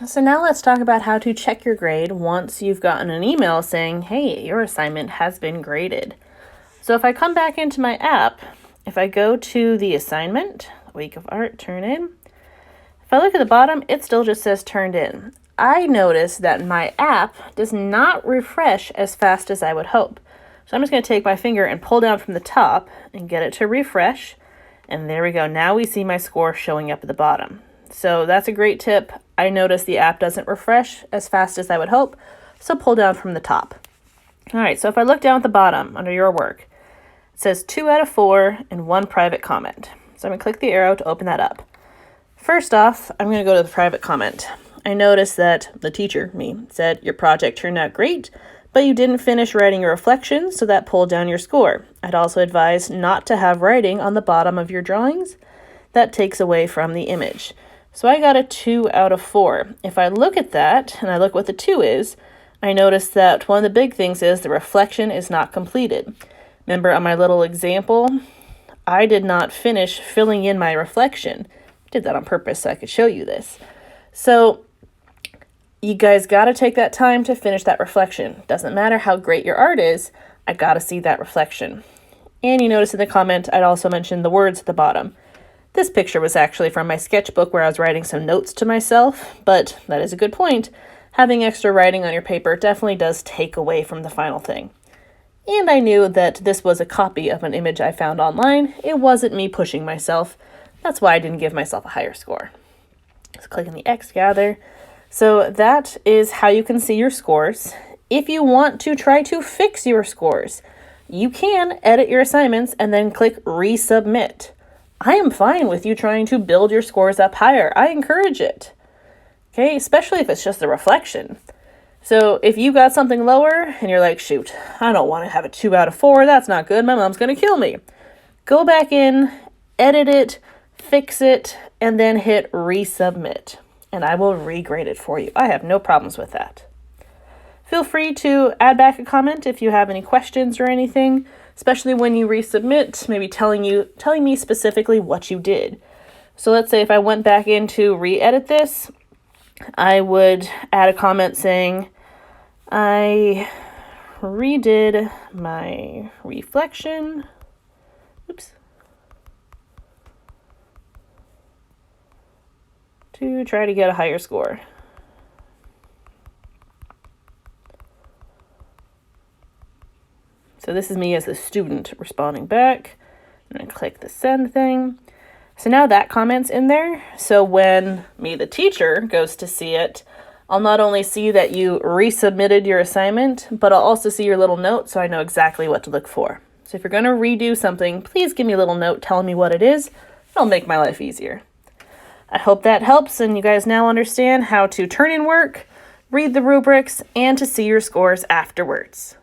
So now let's talk about how to check your grade once you've gotten an email saying, hey, your assignment has been graded. So if I come back into my app, if I go to the assignment, Week of Art, turn in, if I look at the bottom, it still just says turned in. I notice that my app does not refresh as fast as I would hope. So I'm just going to take my finger and pull down from the top and get it to refresh. And there we go. Now we see my score showing up at the bottom. So that's a great tip. I notice the app doesn't refresh as fast as I would hope, so pull down from the top. All right, so if I look down at the bottom under your work, it says 2 out of 4 and 1 private comment. So I'm going to click the arrow to open that up. First off, I'm going to go to the private comment. I noticed that the teacher, me, said your project turned out great, but you didn't finish writing your reflections, so that pulled down your score. I'd also advise not to have writing on the bottom of your drawings. That takes away from the image. So I got a 2 out of 4. If I look at that, and I look what the 2 is, I notice that one of the big things is the reflection is not completed. Remember on my little example, I did not finish filling in my reflection. I did that on purpose so I could show you this. So you guys got to take that time to finish that reflection. Doesn't matter how great your art is, I got to see that reflection. And you notice in the comment, I'd also mentioned the words at the bottom. This picture was actually from my sketchbook where I was writing some notes to myself, but that is a good point. Having extra writing on your paper definitely does take away from the final thing. And I knew that this was a copy of an image I found online. It wasn't me pushing myself. That's why I didn't give myself a higher score. Just click on the X gather. So that is how you can see your scores. If you want to try to fix your scores, you can edit your assignments and then click resubmit. I am fine with you trying to build your scores up higher. I encourage it. Okay, especially if it's just a reflection. So if you got something lower and you're like, shoot, I don't want to have a 2 out of 4. That's not good. My mom's going to kill me. Go back in, edit it, fix it, and then hit resubmit. And I will regrade it for you. I have no problems with that. Feel free to add back a comment if you have any questions or anything, especially when you resubmit, maybe telling me specifically what you did. So let's say if I went back in to re-edit this, I would add a comment saying, I redid my reflection. Oops. To try to get a higher score. So this is me as the student responding back. I'm going to click the send thing. So now that comment's in there. So when me, the teacher, goes to see it, I'll not only see that you resubmitted your assignment, but I'll also see your little note so I know exactly what to look for. So if you're going to redo something, please give me a little note telling me what it is. It'll make my life easier. I hope that helps and you guys now understand how to turn in work, read the rubrics, and to see your scores afterwards.